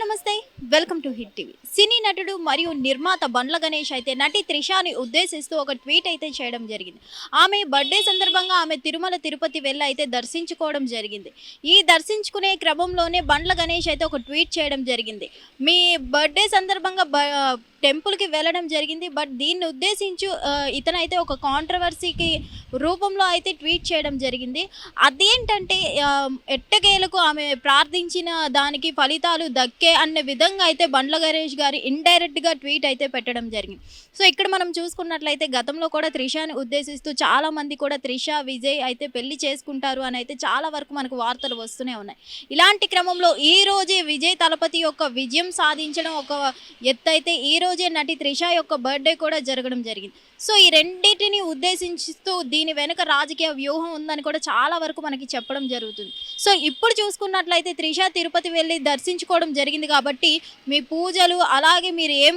నమస్తే, welcome to hit TV. సినీ నటుడు మరియు నిర్మాత బండ్ల గణేష్ అయితే నటి త్రిషాని ఉద్దేశిస్తూ ఒక ట్వీట్ అయితే చేయడం జరిగింది. ఆమె బర్త్డే సందర్భంగా ఆమె తిరుమల తిరుపతి వెళ్ళి అయితే దర్శించుకోవడం జరిగింది. ఈ దర్శించుకునే క్రమంలోనే బండ్ల గణేష్ అయితే ఒక ట్వీట్ చేయడం జరిగింది. మీ బర్త్డే సందర్భంగా టెంపుల్కి వెళ్ళడం జరిగింది, బట్ దీన్ని ఉద్దేశించు ఇతనైతే ఒక కాంట్రవర్సీకి రూపంలో అయితే ట్వీట్ చేయడం జరిగింది. అదేంటంటే ఎట్టకేలకు ఆమె ప్రార్థించిన దానికి ఫలితాలు దక్కే అన్న విధంగా అయితే బండ్ల గణేష్ గారు ఇండైరెక్ట్గా ట్వీట్ అయితే పెట్టడం జరిగింది. సో ఇక్కడ మనం చూసుకున్నట్లయితే గతంలో కూడా త్రిషాని ఉద్దేశిస్తూ చాలామంది కూడా త్రిష విజయ్ అయితే పెళ్లి చేసుకుంటారు అని అయితే చాలా వరకు మనకు వార్తలు వస్తూనే ఉన్నాయి. ఇలాంటి క్రమంలో ఈ రోజే విజయ్ తలపతి యొక్క విజయం సాధించడం ఒక ఎత్తు అయితే ఈ రోజే నటి త్రిష యొక్క బర్త్డే కూడా జరగడం జరిగింది. సో ఈ రెండింటిని ఉద్దేశిస్తూ దీని వెనుక రాజకీయ వ్యూహం ఉందని కూడా చాలా వరకు మనకి చెప్పడం జరుగుతుంది. సో ఇప్పుడు చూసుకున్నట్లయితే త్రిష తిరుపతి వెళ్ళి దర్శించుకోవడం జరిగింది కాబట్టి మీ పూజలు అలాగే మీరు ఏం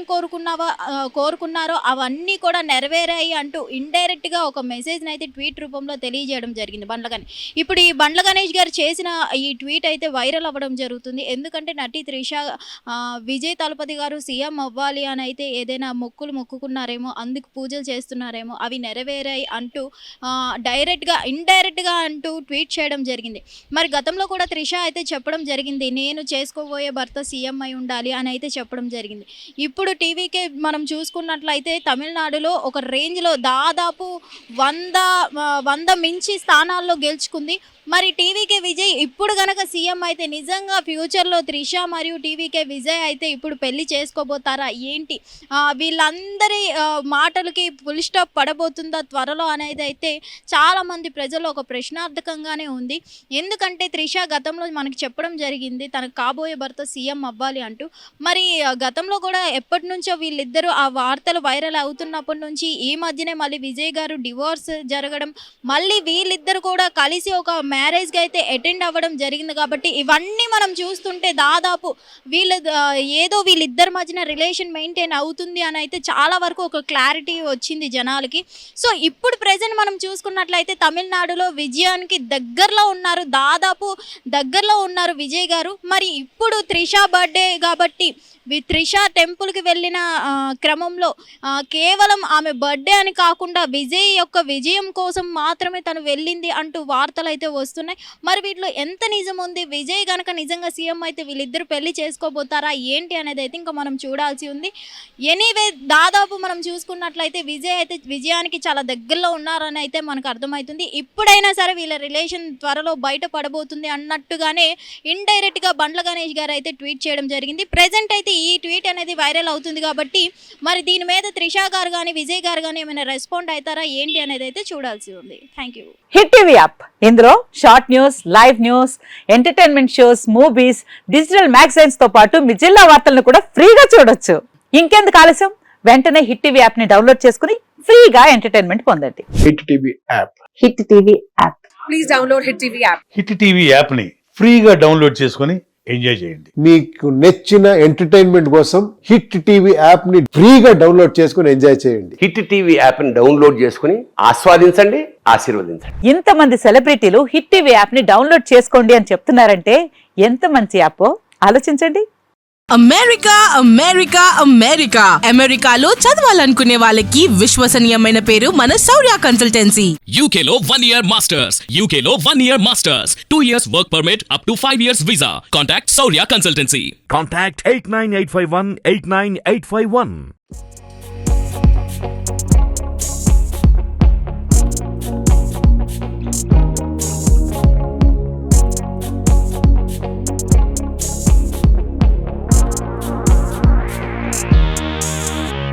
కోరుకున్నారో అవన్నీ కూడా నెరవేరాయి అంటూ ఇండైరెక్ట్గా ఒక మెసేజ్ని అయితే ట్వీట్ రూపంలో తెలియజేయడం జరిగింది బండ్ల గణేష్. ఇప్పుడు ఈ బండ్ల గణేష్ గారు చేసిన ఈ ట్వీట్ అయితే వైరల్ అవ్వడం జరుగుతుంది. ఎందుకంటే నటి త్రిష విజయ్ తలపతి గారు సీఎం అవ్వాలి అని అయితే ఏదైనా మొక్కుకున్నారేమో, అందుకు పూజలు చేస్తున్నారేమో, అవి నెరవేరాయి అంటూ డైరెక్ట్గా ఇండైరెక్ట్గా అంటూ ట్వీట్ చేయడం జరిగింది. మరి గతంలో కూడా త్రిష అయితే చెప్పడం జరిగింది, నేను చేసుకోబోయే భర్త సీఎం అయి ఉండాలి అని అయితే చెప్పడం జరిగింది. ఇప్పుడు టీవీకే మనం చూసుకున్నట్లయితే తమిళనాడులో ఒక రేంజ్లో దాదాపు 100 మించి స్థానాల్లో గెలుచుకుంది. మరి టీవీకే విజయ్ ఇప్పుడు గనక సీఎం అయితే నిజంగా ఫ్యూచర్లో త్రిష మరియు టీవీకే విజయ్ అయితే ఇప్పుడు పెళ్లి చేసుకోబోతారా ఏంటి, వీళ్ళందరి మాటలకి ఫుల్ స్టాప్ పడబోతుందా త్వరలో అనేది అయితే చాలామంది ప్రజలు ఒక ప్రశ్నార్థకంగానే ఉంది. ఎందుకంటే త్రిష గతంలో మనకి చెప్పడం జరిగింది తనకు కాబోయే భర్త సీఎం అవ్వాలి అంటూ. మరి గతంలో కూడా ఎప్పటి నుంచో వీళ్ళిద్దరూ ఆ వార్తలు వైరల్ అవుతున్నప్పటి నుంచి ఈ మధ్యనే మళ్ళీ విజయ్ గారు డివోర్స్ జరగడం, మళ్ళీ వీళ్ళిద్దరు కూడా కలిసి ఒక మ్యారేజ్కి అయితే అటెండ్ అవ్వడం జరిగింది. కాబట్టి ఇవన్నీ మనం చూస్తుంటే దాదాపు వీళ్ళిద్దరి మధ్యన రిలేషన్ మెయింటైన్ అవుతుంది అని అయితే చాలా వరకు ఒక క్లారిటీ వచ్చింది జనాలకి. సో ఇప్పుడు ప్రెజెంట్ మనం చూసుకున్నట్లయితే తమిళనాడులో విజయానికి దాదాపు దగ్గరలో ఉన్నారు విజయ్ గారు. మరి ఇప్పుడు త్రిష బర్త్డే కాబట్టి త్రిష టెంపుల్కి వెళ్ళిన క్రమంలో కేవలం ఆమె బర్త్డే అని కాకుండా విజయ్ యొక్క విజయం కోసం మాత్రమే తను వెళ్ళింది అంటూ వార్తలు అయితే వస్తున్నాయి. మరి వీటిలో ఎంత నిజం ఉంది, విజయ్ కనుక నిజంగా సీఎం అయితే వీళ్ళిద్దరు పెళ్లి చేసుకోబోతారా ఏంటి అనేది అయితే ఇంకా మనం చూడాల్సి ఉంది. ఎనీవే దాదాపు మనం చూసుకున్నట్లయితే విజయ్ అయితే విజయానికి చాలా దగ్గరలో ఉన్నారని అయితే మనకు అర్థమవుతుంది. ఇప్పుడైనా సరే వీళ్ళ రిలేషన్ త్వరలో బయట పడబోతుంది అన్నట్టుగానే ఇండైరెక్ట్గా బండ్ల గణేష్ గారు అయితే ట్వీట్ చేయడం జరిగింది. ప్రెజెంట్ అయితే ఈ ట్వీట్ అనేది వైరల్ అవుతుంది కాబట్టి మరి దీని మీద త్రిష గారు కానీ విజయ్ గారు కానీ ఏమైనా రెస్పాండ్ అవుతారా ఏంటి అనేది అయితే చూడాల్సి ఉంది. Thank you. Hit TV app, ఇందులో short news, live news, entertainment shows, movies, digital magazines తో పాటు మీ జిల్లా వార్తలను కూడా ఫ్రీగా చూడొచ్చు. ఇంకెందుకు ఆలస్యం, వెంటనే హిట్ టీవీ యాప్ ని డౌన్లోడ్ చేసుకుని ఫ్రీగా ఎంటర్టైన్మెంట్ పొందండి. Hit TV app. Hit TV app. Please download hit TV app. Hit TV app ని ఫ్రీగా డౌన్లోడ్ చేసుకుని ఎంజాయ్ చేయండి. మీకు నచ్చిన ఎంటర్టైన్మెంట్ కోసం హిట్ టీవీ యాప్ ని ఫ్రీగా డౌన్లోడ్ చేసుకుని ఎంజాయ్ చేయండి. హిట్ టీవీ యాప్ ని డౌన్లోడ్ చేసుకుని ఆస్వాదించండి, ఆశీర్వదించండి. ఇంతమంది సెలబ్రిటీలు హిట్ టీవీ యాప్ ని డౌన్లోడ్ చేసుకోండి అని చెప్తున్నారంటే ఎంత మంచి యాప్ ఆలోచించండి. అమెరికా అమెరికా అమెరికా అమెరికాలో చదవాలనుకునే వాళ్ళకి విశ్వసనీయమైన పేరు మన శౌర్య కన్సల్టెన్సీ. UK లో 1 year masters, UK లో 1 year masters, 2 years work permit up to 5 years visa. Contact Saurya Consultancy. Contact 89851 89851.